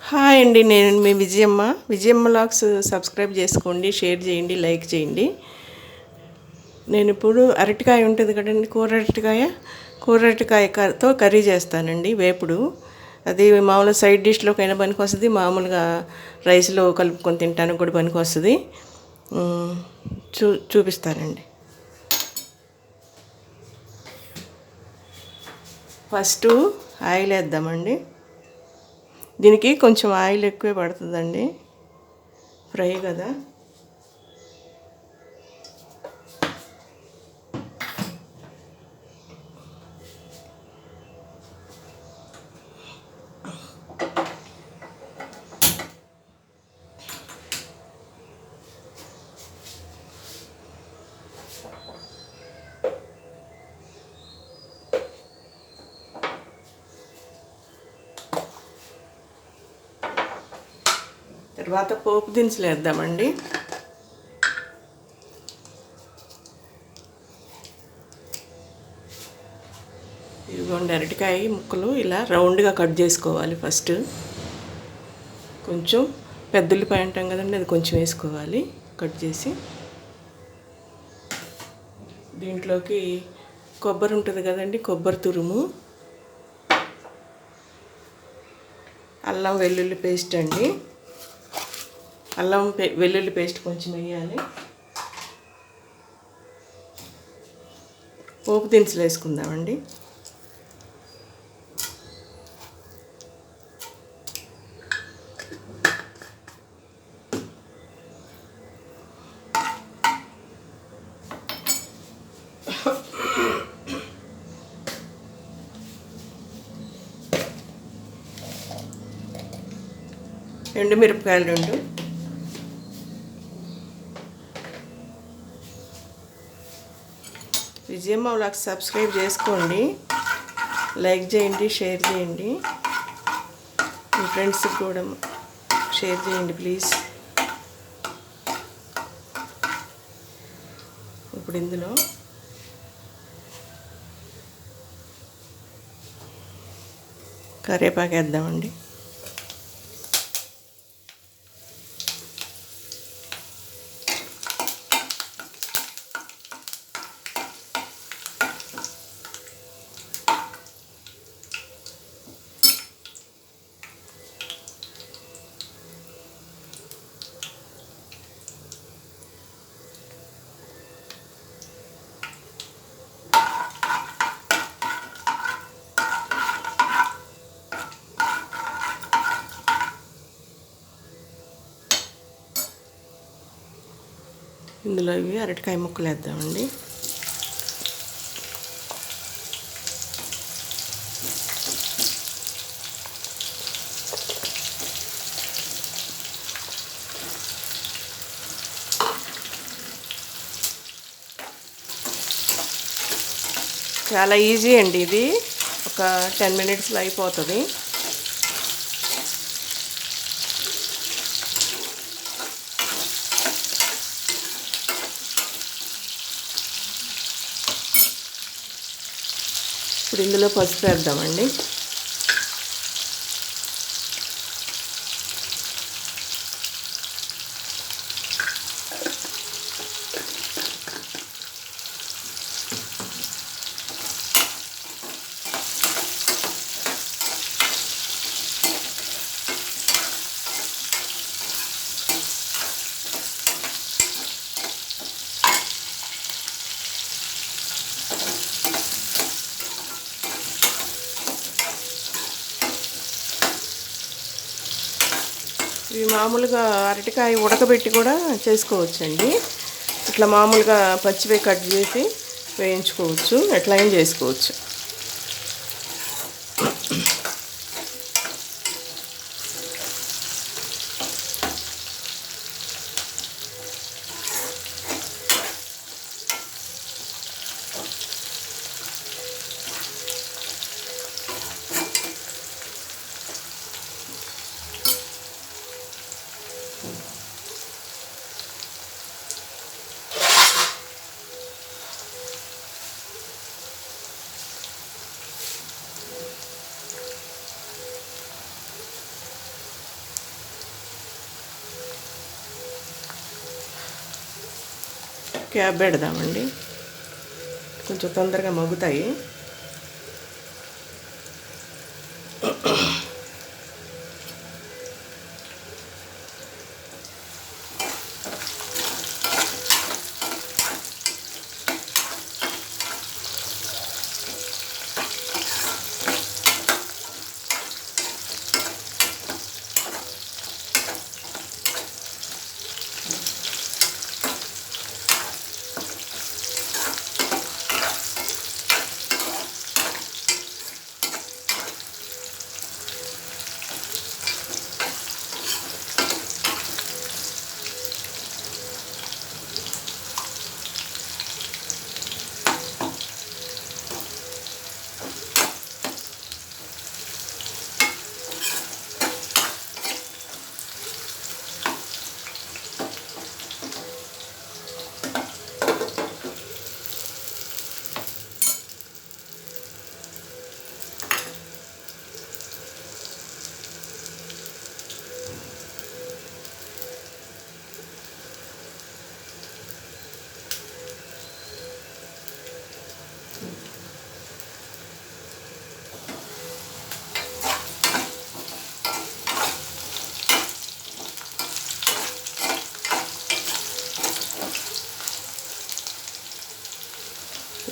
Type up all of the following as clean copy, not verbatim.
Hi అండి, నేను మీ Vijayamma logs subscribe చేసుకోండి, షేర్ చేయండి, లైక్ చేయండి. నేను ఇప్పుడు అరటికాయ ఉంటుంది కదండి, కూర అరటికాయతో కర్రీ చేస్తానండి. వేపుడు అది మామూలుగా సైడ్ డిష్లోకైనా పనికి వస్తుంది, మామూలుగా రైస్లో కలుపుకొని తినడానికి కూడా పనికి వస్తుంది. చూపిస్తానండి. ఫస్ట్ ఆయిల్ వేద్దామండి. దీనికి కొంచెం ఆయిల్ ఎక్కువే పడుతుందండి, ఫ్రై కదా. తర్వాత పోపు దినుసులు వేద్దామండి. ఇదిగోండి, అరటికాయ ముక్కలు ఇలా రౌండ్గా కట్ చేసుకోవాలి. ఫస్ట్ కొంచెం పెద్దల్లిపాయ అంటాం కదండి, అది కొంచెం వేసుకోవాలి కట్ చేసి. దీంట్లోకి కొబ్బరి ఉంటుంది కదండి, కొబ్బరి తురుము, అల్లం వెల్లుల్లి పేస్ట్ అండి. వెల్లుల్లి పేస్ట్ కొంచెం వేయాలి. పోపు దినుసులు వేసుకుందామండి. ఎండుమిరపకాయలు 2. విజయమ్మ వ్లాగ్స్ సబ్స్క్రైబ్ చేసుకోండి, లైక్ చేయండి, షేర్ చేయండి, మీ ఫ్రెండ్స్కి కూడా షేర్ చేయండి ప్లీజ్. ఇప్పుడు ఇందులో కరివేపాకు వేద్దామండి. ఇందులో ఇవి అరటికాయ ముక్కలు వేద్దామండి. చాలా ఈజీ అండి, ఇది ఒక 10 మినిట్స్లో అయిపోతుంది. ఇప్పుడు ఇందులో పసుపు వేద్దామండి. ఇవి మామూలుగా అరటికాయ ఉడకబెట్టి కూడా చేసుకోవచ్చండి. ఇట్లా మామూలుగా పచ్చివే కట్ చేసి వేయించుకోవచ్చు, ఎట్లయినా చేసుకోవచ్చు. క్యాప్ పెడదామండి, కొంచెం తొందరగా మగ్గుతాయి.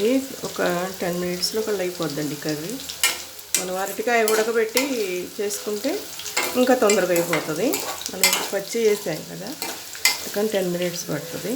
ఇది ఒక 10 మినిట్స్లో కల్లా అయిపోద్దండి కర్రీ. మనం అరటికాయ ఉడకబెట్టి చేసుకుంటే ఇంకా తొందరగా అయిపోతుంది. మనం పచ్చి చేసాం కదా, కానీ 10 మినిట్స్ పడుతుంది.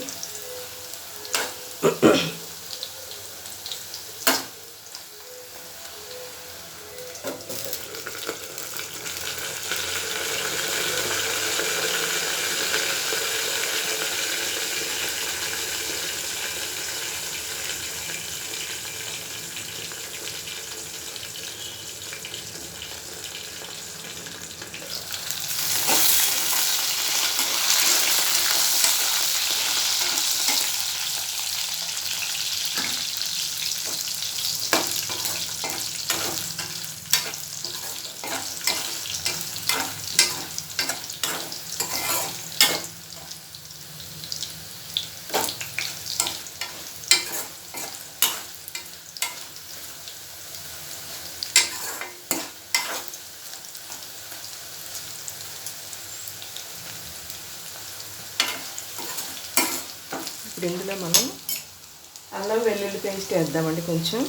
ఇప్పుడు ఇందులో మనం అల్లం వెల్లుల్లి పేస్ట్ వేద్దామండి కొంచెం.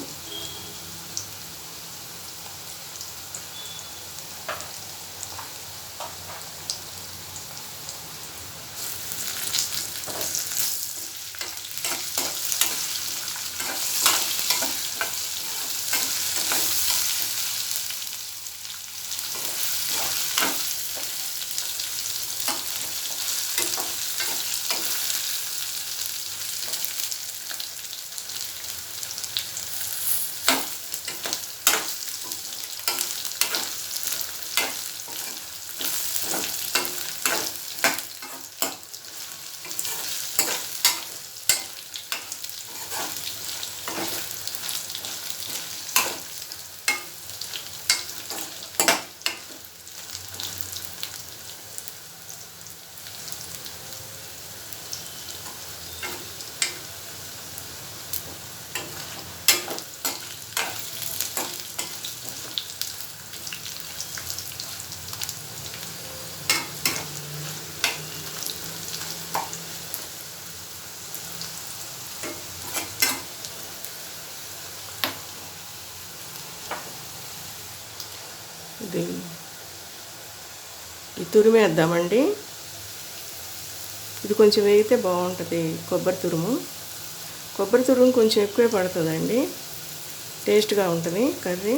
ఈ తురిమేద్దామండి. ఇది కొంచెం వేగితే బాగుంటుంది. కొబ్బరి తురుము కొంచెం ఎక్కువే పడుతుందండి, టేస్ట్గా ఉంటుంది కర్రీ.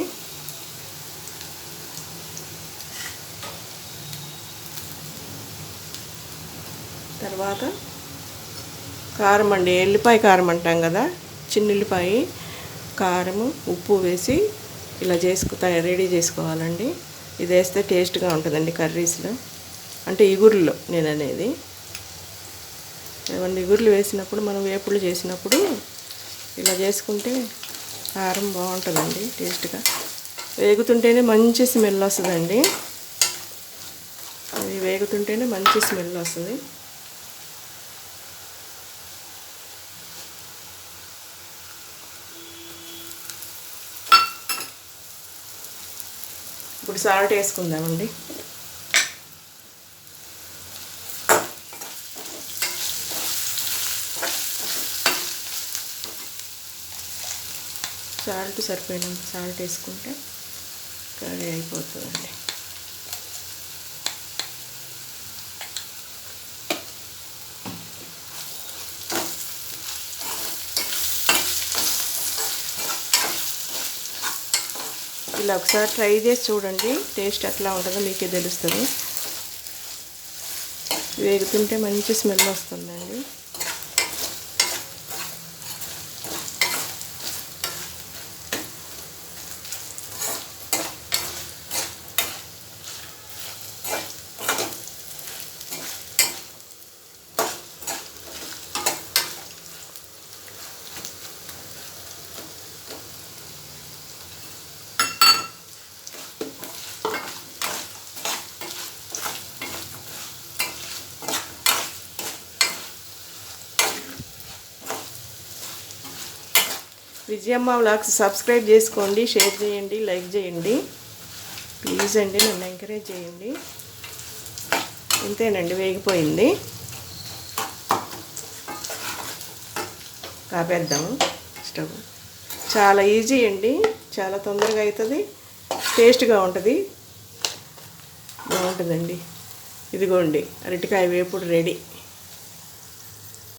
తర్వాత కారం అండి, ఎల్లిపాయ కారం అంటాం కదా, చిన్నుల్లిపాయ కారము ఉప్పు వేసి ఇలా రెడీ చేసుకోవాలండి. ఇది వేస్తే టేస్ట్గా ఉంటుందండి కర్రీస్లో, అంటే ఇగురులో నేను అనేది. ఏమన్నా ఇగురులు వేసినప్పుడు, మనం వేపుళ్ళు చేసినప్పుడు ఇలా చేసుకుంటే కారం బాగుంటుందండి టేస్ట్గా. వేగుతుంటేనే మంచి స్మెల్ వస్తుందండి, ఇది వేగుతుంటేనే మంచి స్మెల్ వస్తుంది. ఇప్పుడు సాల్ట్ వేసుకుందామండి. సాల్ట్ సరిపోయినంత సాల్ట్ వేసుకుంటే కర్రీ అయిపోతుందండి. ఇలా ఒకసారి ట్రై చేసి చూడండి, టేస్ట్ ఎట్లా ఉంటుందో మీకే తెలుస్తుంది. వేగుతుంటే మంచి స్మెల్ వస్తుందండి. విజయమ్మ వ్లాగ్స్ సబ్స్క్రైబ్ చేసుకోండి, షేర్ చేయండి, లైక్ చేయండి. ప్లీజ్ అండి, నన్ను ఎంకరేజ్ చేయండి. ఇంతేనండి, వేగిపోయింది. కాపేద్దాము స్టవ్. చాలా ఈజీ అండి, చాలా తొందరగా అవుతుంది, టేస్ట్గా ఉంటుంది, బాగుంటుందండి. ఇదిగోండి అరటికాయ వేపుడు రెడీ.